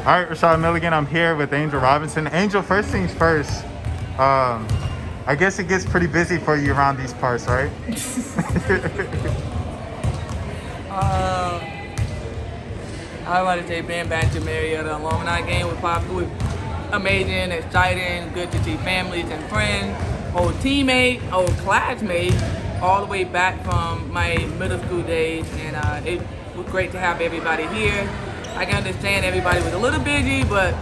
All right, Rashad Milligan, I'm here with Angel Robinson. Angel, first things first, I guess it gets pretty busy for you around these parts, right? Uh, I want to say being back to Marietta alumni game was amazing, exciting, good to see families and friends, old teammates, old classmates, all the way back from my middle school days, and it was great to have everybody here. I can understand everybody was a little busy, but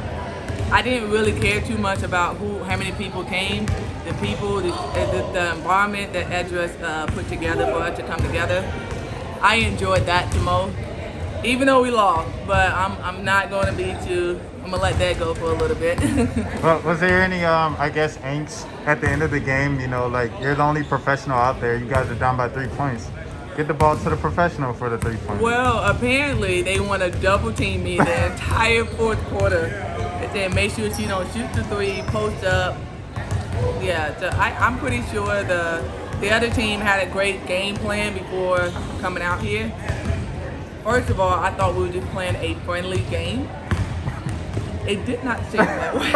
I didn't really care too much about how many people came. The people, the environment that Edras put together for us to come together. I enjoyed that the most, even though we lost. But I'm not going to be too. I'm gonna let that go for a little bit. Well, was there any, I guess, angst at the end of the game? You know, like you're the only professional out there. You guys are down by 3 points. Get the ball to the professional for the 3 point. Well, apparently they want to double team me the entire fourth quarter. They said make sure she don't shoot the three, post up. Yeah, so I'm pretty sure the other team had a great game plan before coming out here. First of all, I thought we were just playing a friendly game. It did not seem that way.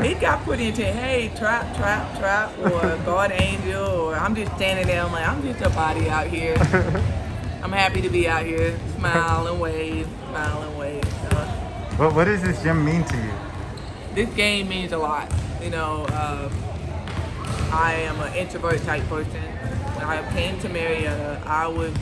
It got put into, hey, trap, trap, trap, or God angel, or I'm just standing there, I'm like, I'm just a body out here. I'm happy to be out here, smile and wave, smile and wave. So, What does this gym mean to you? this game means a lot. You know, I am an introvert type person. When I came to Marietta, I was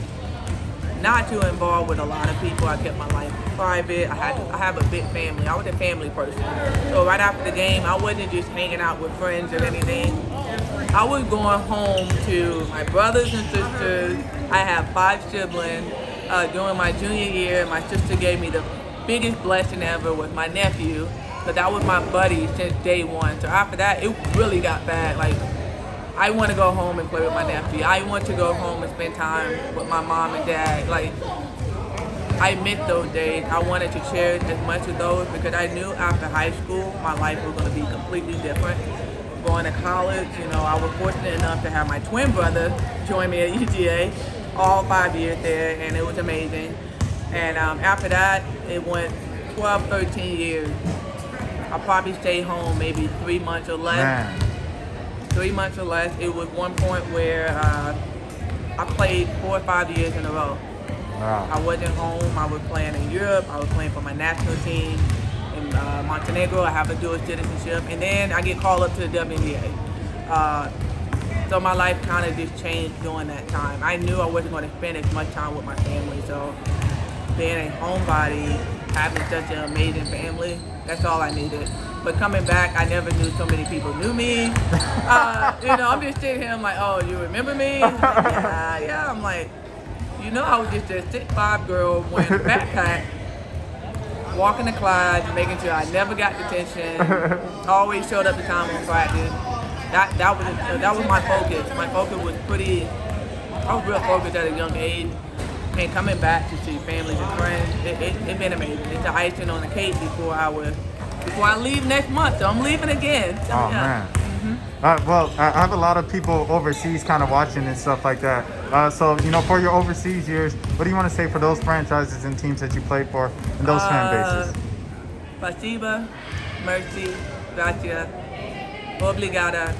not too involved with a lot of people. I kept my life private. I have a big family. I was a family person. So right after the game, I wasn't just hanging out with friends or anything. I was going home to my brothers and sisters. I have 5 siblings. During my junior year, my sister gave me the biggest blessing ever with my nephew. But that was my buddy since day one. So after that, it really got bad. Like, I want to go home and play with my nephew. I want to go home and spend time with my mom and dad. Like, I miss those days. I wanted to cherish as much of those because I knew after high school, my life was going to be completely different. Going to college, you know, I was fortunate enough to have my twin brother join me at UGA, all 5 years there, and it was amazing. And after that, it went 12, 13 years. I probably stayed home maybe 3 months or less. Man. 3 months or less. It was one point where I played 4 or 5 years in a row. Wow. I wasn't home. I was playing in Europe. I was playing for my national team in Montenegro. I have a dual citizenship, and then I get called up to the WNBA. So my life kind of just changed during that time. I knew I wasn't going to spend as much time with my family. So being a homebody, having such an amazing family, that's all I needed. But coming back, I never knew so many people knew me. You know, I'm just sitting here, I'm like, oh, you remember me? Like, yeah. I'm like, you know, I was just a 6'5" girl wearing a backpack, walking the class, making sure I never got detention, always showed up to time on practice. That was my focus. My focus was I was real focused at a young age. And coming back to see families and friends, it's been amazing. It's the icing on the cake before I leave next month. So I'm leaving again. So, Oh, yeah. man. Well, I have a lot of people overseas kind of watching and stuff like that. So, you know, for your overseas years, what do you want to say for those franchises and teams that you played for and those fan bases? Spasiba, merci, gracias, obrigada,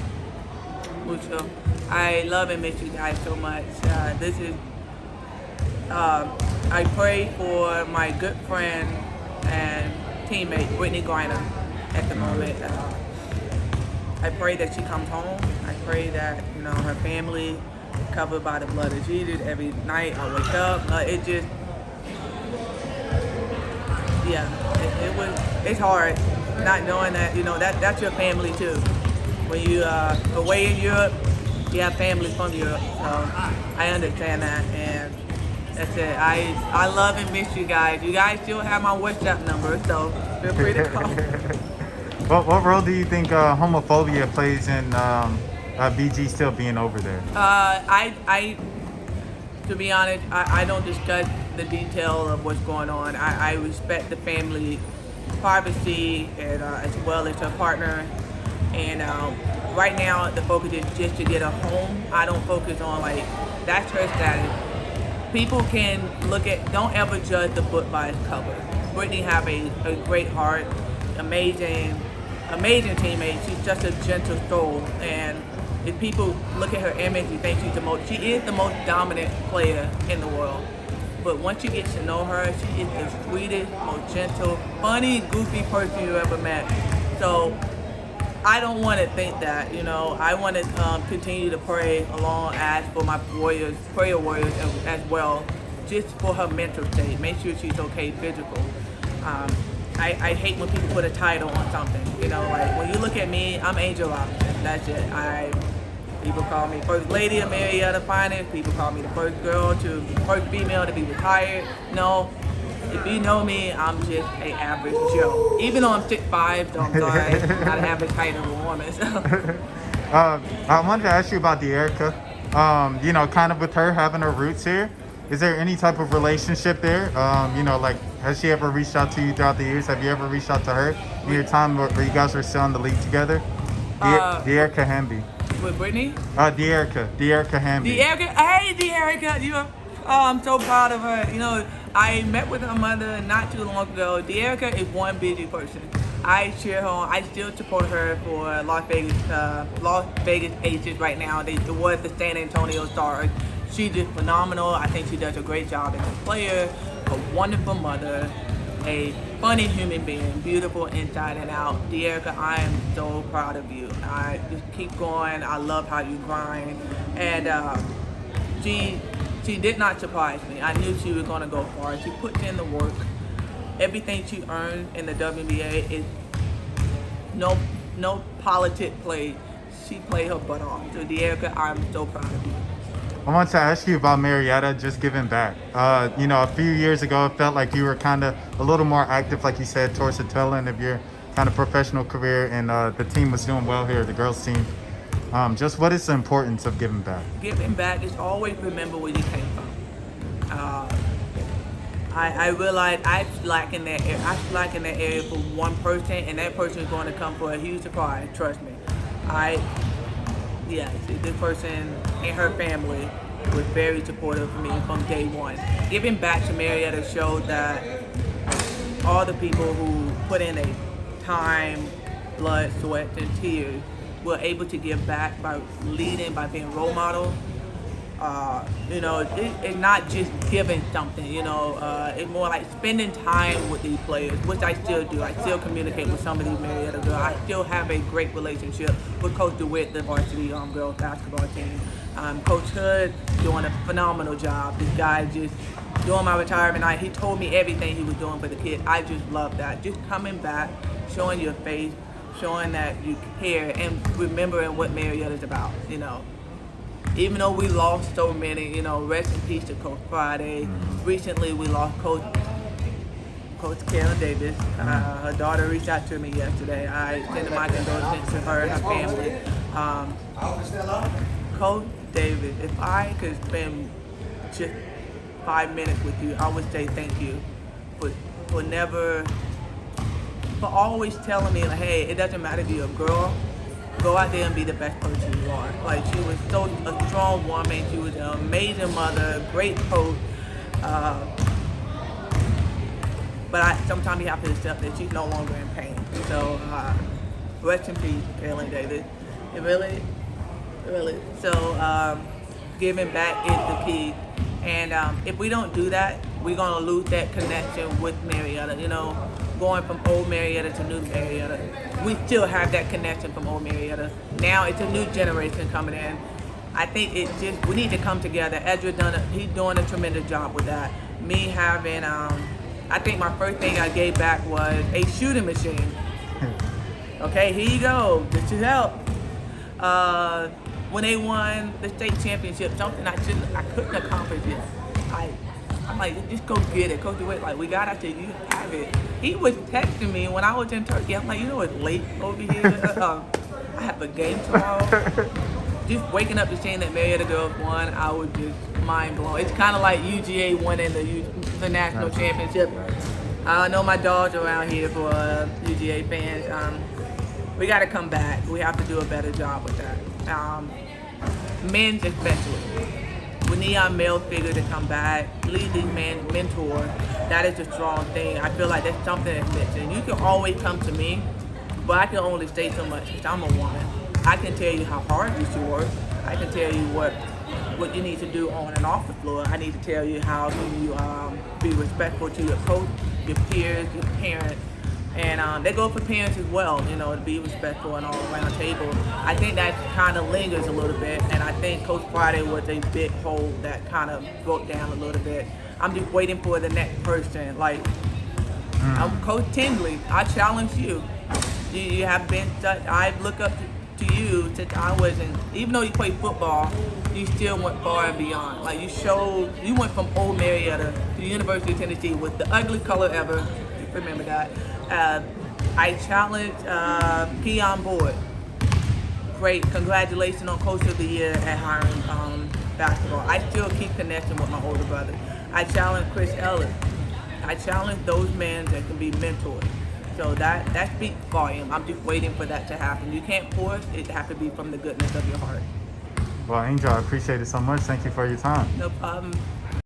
mucho. I love and miss you guys so much. I pray for my good friend and teammate, Brittany Griner, at the moment. I pray that she comes home. I pray that, you know, her family is covered by the blood of Jesus. Every night I wake up. It's hard not knowing that, you know, that's your family too. When you away in Europe, you have family from Europe. So I understand that, and that's it. I love and miss you guys. You guys still have my WhatsApp number, so feel free to call. What role do you think homophobia plays in BG still being over there? To be honest, I don't discuss the detail of what's going on. I respect the family privacy and as well as her partner. And right now, the focus is just to get her home. I don't focus on like that's her status. People can don't ever judge the book by its cover. Brittany have a great heart, amazing teammate. She's just a gentle soul, and if people look at her image, you think she is the most dominant player in the world. But once you get to know her, she is the sweetest, most gentle, funny, goofy person you ever met. So I don't want to think that, I want to continue to pray along as for my prayer warriors as well, just for her mental state. Make sure she's okay physical. I hate when people put a title on something. Like when you look at me, I'm Angel Robinson. That's it. People call me First Lady of Marietta Finance. People call me the first female to be retired. No, if you know me, I'm just an average Joe. Even though I'm 6'5", so I'm sorry, I'm not an average height of a woman. So. I wanted to ask you about De'Erica. Kind of with her having her roots here. Is there any type of relationship there? Like, has she ever reached out to you throughout the years? Have you ever reached out to her in your time where you guys were still in the league together? De'Erica Hamby. With Brittany? De'Erica Hamby. Hey, De'Erica, I'm so proud of her. I met with her mother not too long ago. De'Erica is one busy person. I cheer her on. I still support her for Las Vegas Aces right now. It was the San Antonio Stars. She's just phenomenal. I think she does a great job as a player, a wonderful mother, a funny human being, beautiful inside and out. De'Erica, I am so proud of you. I just keep going. I love how you grind. And she did not surprise me. I knew she was going to go far. She puts in the work. Everything she earned in the WNBA is no politic play. She played her butt off. So De'Erica, I'm so proud of you. I want to ask you about Marietta just giving back. A few years ago, it felt like you were kind of a little more active, like you said, towards the tail end of your kind of professional career, and the team was doing well here, the girls' team. Just what is the importance of giving back? Giving back is always remember where you came from. I realize I slack in that area for one person, and that person is going to come for a huge surprise. Trust me. This person and her family was very supportive of me from day one. Giving back to Marietta showed that all the people who put in a time, blood, sweat, and tears were able to give back by leading, by being role models. It's not just giving something, it's more like spending time with these players, which I still do. I still communicate with some of these Marietta girls. I still have a great relationship with Coach DeWitt, the varsity girls basketball team. Coach Hood doing a phenomenal job. This guy just during my retirement night, he told me everything he was doing for the kids. I just love that. Just coming back, showing your face, showing that you care, and remembering what Marietta's about, Even though we lost so many, rest in peace to Coach Friday. Recently, we lost Coach Karen Davis. Her daughter reached out to me yesterday. I sent my condolences to her and her family. Coach Davis, if I could spend just 5 minutes with you, I would say thank you for always telling me, like, hey, it doesn't matter if you're a girl. Go out there and be the best person you are. Like, she was a strong woman. She was an amazing mother, great coach. But sometimes you have to accept that she's no longer in pain. So, rest in peace, Karen Davis. It really. So, giving back is the key. And if we don't do that, we're going to lose that connection with Marietta. Going from old Marietta to new Marietta. We still have that connection from old Marietta. Now it's a new generation coming in. I think we need to come together. Ezra he's doing a tremendous job with that. Me having, I think my first thing I gave back was a shooting machine. Okay, here you go. This should help. When they won the state championship, something I couldn't accomplish it. I'm like, just go get it. Coach DeWitt, like, we got out there, you have it. He was texting me when I was in Turkey. I'm like, it's late over here. I have a game tomorrow. Just waking up to seeing that Marietta girls won, I was just mind blown. It's kind of like UGA winning the national championship. I know my dogs around here for UGA fans. We got to come back. We have to do a better job with that. Men's especially. We need our male figure to come back, lead these men, mentor. That is a strong thing. I feel like that's something that's missing. You can always come to me, but I can only say so much because I'm a woman. I can tell you how hard you should work. I can tell you what you need to do on and off the floor. I need to tell you how you be respectful to your coach, your peers, your parents. And they go for parents as well, you know, to be respectful and all around the table. I think that kind of lingers a little bit, and I think Coach Friday was a big hole that kind of broke down a little bit. I'm just waiting for the next person. Like, I'm Coach Tingley. I challenge you. You have been, I look up to you since I wasn't, even though you played football, you still went far and beyond. Like, you went from Old Marietta to the University of Tennessee with the ugly color ever. Remember that. I challenge Keon Boyd. Great, congratulations on Coach of the Year at Hiram basketball. I still keep connecting with my older brother. I challenge Chris Ellis. I challenge those men that can be mentors. So that speaks volume. I'm just waiting for that to happen. You can't force it to have to be from the goodness of your heart. Well, Angel, I appreciate it so much. Thank you for your time. No problem.